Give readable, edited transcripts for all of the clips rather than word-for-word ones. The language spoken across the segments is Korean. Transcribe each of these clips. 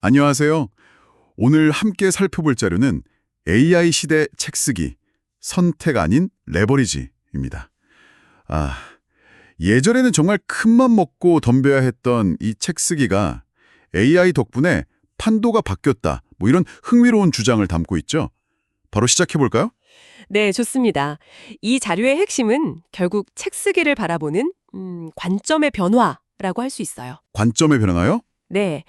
안녕하세요. 오늘 함께 살펴볼 자료는 AI 시대 책쓰기, 선택 아닌 레버리지입니다. 아, 예전에는 정말 큰맘 먹고 덤벼야 했던 이 책쓰기가 AI 덕분에 판도가 바뀌었다. 뭐 이런 흥미로운 주장을 담고 있죠. 바로 시작해볼까요? 네, 좋습니다. 이 자료의 핵심은 결국 책 쓰기를 바라보는 관점의 변화라고 할 수 있어요. 관점의 변화요? 네,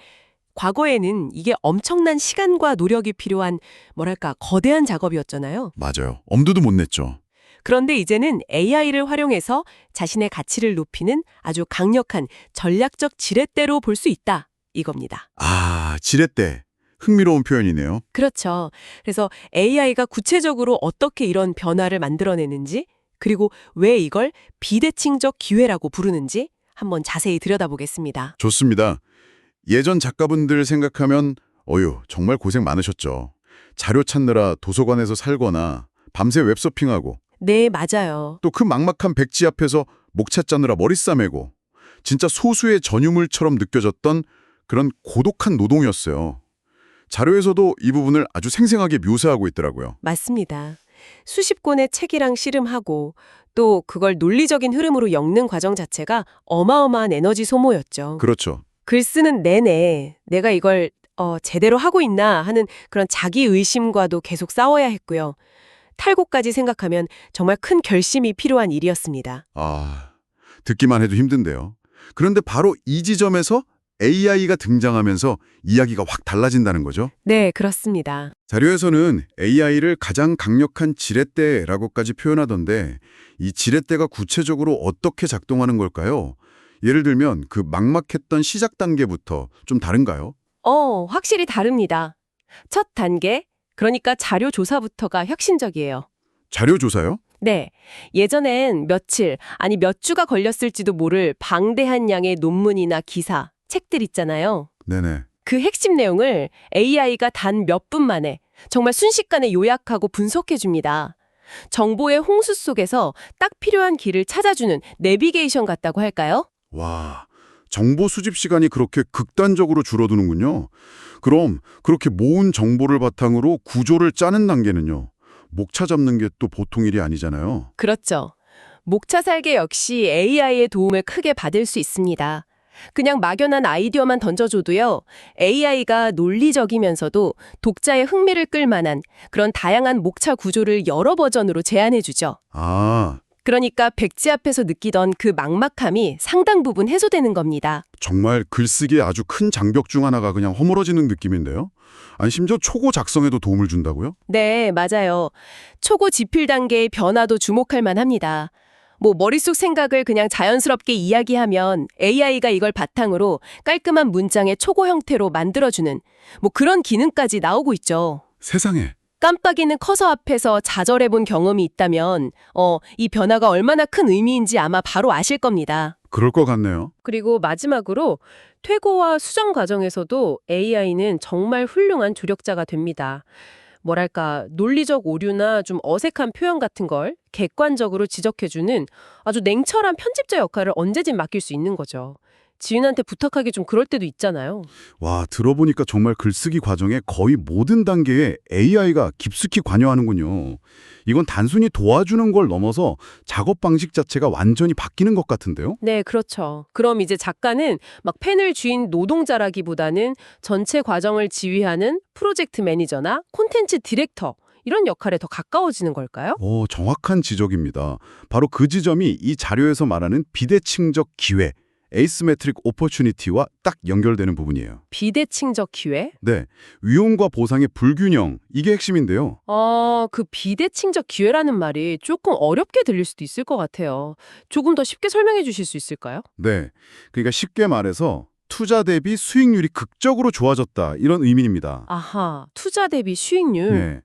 과거에는 이게 엄청난 시간과 노력이 필요한 뭐랄까 거대한 작업이었잖아요. 맞아요. 엄두도 못 냈죠. 그런데 이제는 AI를 활용해서 자신의 가치를 높이는 아주 강력한 전략적 지렛대로 볼 수 있다. 이겁니다. 지렛대. 흥미로운 표현이네요. 그렇죠. 그래서 AI가 구체적으로 어떻게 이런 변화를 만들어내는지, 그리고 왜 이걸 비대칭적 기회라고 부르는지 한번 자세히 들여다보겠습니다. 좋습니다. 예전 작가분들 생각하면 정말 고생 많으셨죠. 자료 찾느라 도서관에서 살거나 밤새 웹서핑하고 네, 맞아요. 또 그 막막한 백지 앞에서 목차 짜느라 머리 싸매고 진짜 소수의 전유물처럼 느껴졌던 그런 고독한 노동이었어요. 자료에서도 이 부분을 아주 생생하게 묘사하고 있더라고요. 맞습니다. 수십 권의 책이랑 씨름하고 또 그걸 논리적인 흐름으로 엮는 과정 자체가 어마어마한 에너지 소모였죠. 그렇죠. 글 쓰는 내내 내가 이걸 제대로 하고 있나 하는 그런 자기 의심과도 계속 싸워야 했고요. 탈고까지 생각하면 정말 큰 결심이 필요한 일이었습니다. 듣기만 해도 힘든데요. 그런데 바로 이 지점에서 AI가 등장하면서 이야기가 확 달라진다는 거죠. 네, 그렇습니다. 자료에서는 AI를 가장 강력한 지렛대라고까지 표현하던데 이 지렛대가 구체적으로 어떻게 작동하는 걸까요? 예를 들면 그 막막했던 시작 단계부터 좀 다른가요? 확실히 다릅니다. 첫 단계, 그러니까 자료 조사부터가 혁신적이에요. 자료 조사요? 네, 예전엔 며칠, 아니 몇 주가 걸렸을지도 모를 방대한 양의 논문이나 기사, 책들 있잖아요. 네네. 그 핵심 내용을 AI가 단 몇 분 만에 정말 순식간에 요약하고 분석해 줍니다. 정보의 홍수 속에서 딱 필요한 길을 찾아주는 내비게이션 같다고 할까요? 와, 정보 수집 시간이 그렇게 극단적으로 줄어드는군요. 그럼 그렇게 모은 정보를 바탕으로 구조를 짜는 단계는요? 목차 잡는 게 또 보통 일이 아니잖아요. 그렇죠. 목차 설계 역시 AI의 도움을 크게 받을 수 있습니다. 그냥 막연한 아이디어만 던져줘도요, AI가 논리적이면서도 독자의 흥미를 끌 만한 그런 다양한 목차 구조를 여러 버전으로 제안해주죠. 그러니까 백지 앞에서 느끼던 그 막막함이 상당 부분 해소되는 겁니다. 정말 글쓰기에 아주 큰 장벽 중 하나가 그냥 허물어지는 느낌인데요? 아니, 심지어 초고 작성에도 도움을 준다고요? 네, 맞아요. 초고 지필 단계의 변화도 주목할 만합니다. 머릿속 생각을 그냥 자연스럽게 이야기하면 AI가 이걸 바탕으로 깔끔한 문장의 초고 형태로 만들어주는 그런 기능까지 나오고 있죠. 세상에. 깜빡이는 커서 앞에서 좌절해본 경험이 있다면 이 변화가 얼마나 큰 의미인지 아마 바로 아실 겁니다. 그럴 것 같네요. 그리고 마지막으로 퇴고와 수정 과정에서도 AI는 정말 훌륭한 조력자가 됩니다. 뭐랄까, 논리적 오류나 좀 어색한 표현 같은 걸 객관적으로 지적해주는 아주 냉철한 편집자 역할을 언제든 맡길 수 있는 거죠. 지인한테 부탁하기 좀 그럴 때도 있잖아요. 와, 들어보니까 정말 글쓰기 과정의 거의 모든 단계에 AI가 깊숙이 관여하는군요. 이건 단순히 도와주는 걸 넘어서 작업 방식 자체가 완전히 바뀌는 것 같은데요? 네, 그렇죠. 그럼 이제 작가는 막 펜을 쥐인 노동자라기보다는 전체 과정을 지휘하는 프로젝트 매니저나 콘텐츠 디렉터, 이런 역할에 더 가까워지는 걸까요? 정확한 지적입니다. 바로 그 지점이 이 자료에서 말하는 비대칭적 기회, 에이스메트릭 오퍼튜니티와 딱 연결되는 부분이에요. 비대칭적 기회? 네, 위험과 보상의 불균형, 이게 핵심인데요. 그 비대칭적 기회라는 말이 조금 어렵게 들릴 수도 있을 것 같아요. 조금 더 쉽게 설명해 주실 수 있을까요? 네, 그러니까 쉽게 말해서 투자 대비 수익률이 극적으로 좋아졌다, 이런 의미입니다. 아하, 투자 대비 수익률. 네,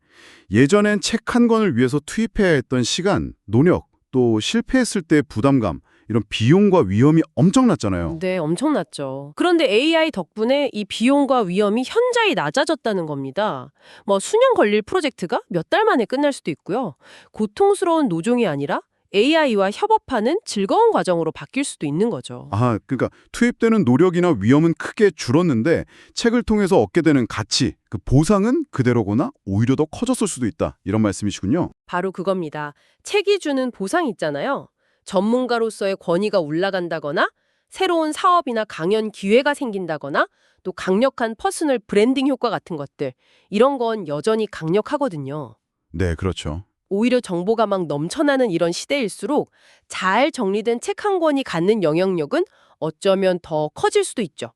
예전엔 책 한 권을 위해서 투입해야 했던 시간, 노력, 또 실패했을 때의 부담감, 이런 비용과 위험이 엄청났잖아요. 네, 엄청났죠. 그런데 AI 덕분에 이 비용과 위험이 현저히 낮아졌다는 겁니다. 수년 걸릴 프로젝트가 몇 달 만에 끝날 수도 있고요. 고통스러운 노종이 아니라 AI와 협업하는 즐거운 과정으로 바뀔 수도 있는 거죠. 아, 그러니까 투입되는 노력이나 위험은 크게 줄었는데 책을 통해서 얻게 되는 가치, 그 보상은 그대로거나 오히려 더 커졌을 수도 있다. 이런 말씀이시군요. 바로 그겁니다. 책이 주는 보상 있잖아요. 전문가로서의 권위가 올라간다거나 새로운 사업이나 강연 기회가 생긴다거나 또 강력한 퍼스널 브랜딩 효과 같은 것들. 이런 건 여전히 강력하거든요. 네, 그렇죠. 오히려 정보가 막 넘쳐나는 이런 시대일수록 잘 정리된 책 한 권이 갖는 영향력은 어쩌면 더 커질 수도 있죠.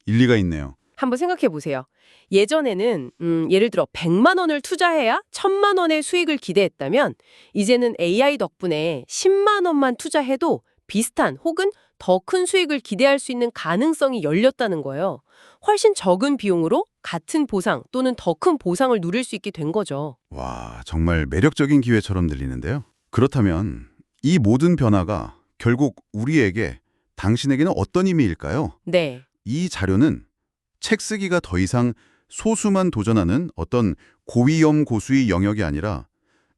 일리가 있네요. 한번 생각해 보세요. 예전에는 예를 들어 100만 원을 투자해야 1000만 원의 수익을 기대했다면 이제는 AI 덕분에 10만 원만 투자해도 비슷한 혹은 더 큰 수익을 기대할 수 있는 가능성이 열렸다는 거예요. 훨씬 적은 비용으로 같은 보상 또는 더 큰 보상을 누릴 수 있게 된 거죠. 와, 정말 매력적인 기회처럼 들리는데요. 그렇다면 이 모든 변화가 결국 우리에게, 당신에게는 어떤 의미일까요? 네. 이 자료는 책 쓰기가 더 이상 소수만 도전하는 어떤 고위험 고수의 영역이 아니라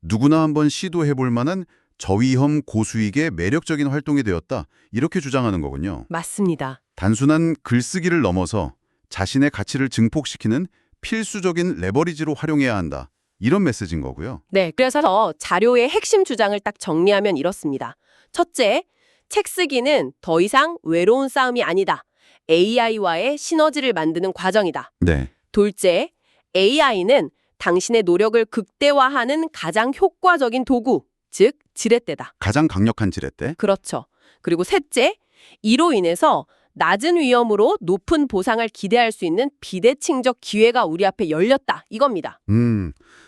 누구나 한번 시도해볼 만한 저위험 고수익의 매력적인 활동이 되었다. 이렇게 주장하는 거군요. 맞습니다. 단순한 글쓰기를 넘어서 자신의 가치를 증폭시키는 필수적인 레버리지로 활용해야 한다. 이런 메시지인 거고요. 네, 그래서 자료의 핵심 주장을 딱 정리하면 이렇습니다. 첫째, 책 쓰기는 더 이상 외로운 싸움이 아니다. AI와의 시너지를 만드는 과정이다. 네. 둘째, AI는 당신의 노력을 극대화하는 가장 효과적인 도구, 즉 지렛대다. 가장 강력한 지렛대. 그렇죠. 그리고 셋째, 이로 인해서 낮은 위험으로 높은 보상을 기대할 수 있는 비대칭적 기회가 우리 앞에 열렸다. 이겁니다.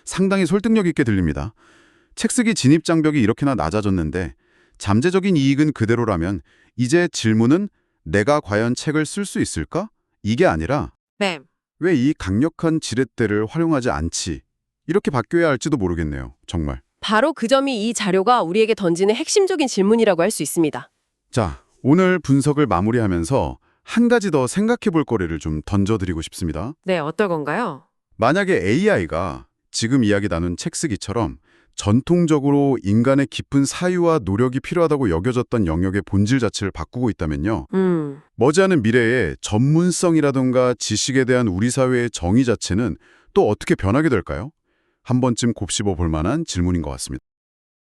상당히 설득력 있게 들립니다. 책 쓰기 진입 장벽이 이렇게나 낮아졌는데 잠재적인 이익은 그대로라면 이제 질문은 내가 과연 책을 쓸 수 있을까? 이게 아니라 네. 왜 이 강력한 지렛대를 활용하지 않지? 이렇게 바뀌어야 할지도 모르겠네요. 정말. 바로 그 점이 이 자료가 우리에게 던지는 핵심적인 질문이라고 할 수 있습니다. 자, 오늘 분석을 마무리하면서 한 가지 더 생각해 볼 거리를 좀 던져드리고 싶습니다. 네, 어떨 건가요? 만약에 AI가 지금 이야기 나눈 책 쓰기처럼 전통적으로 인간의 깊은 사유와 노력이 필요하다고 여겨졌던 영역의 본질 자체를 바꾸고 있다면요. 머지않은 미래에 전문성이라던가 지식에 대한 우리 사회의 정의 자체는 또 어떻게 변하게 될까요? 한 번쯤 곱씹어 볼 만한 질문인 것 같습니다.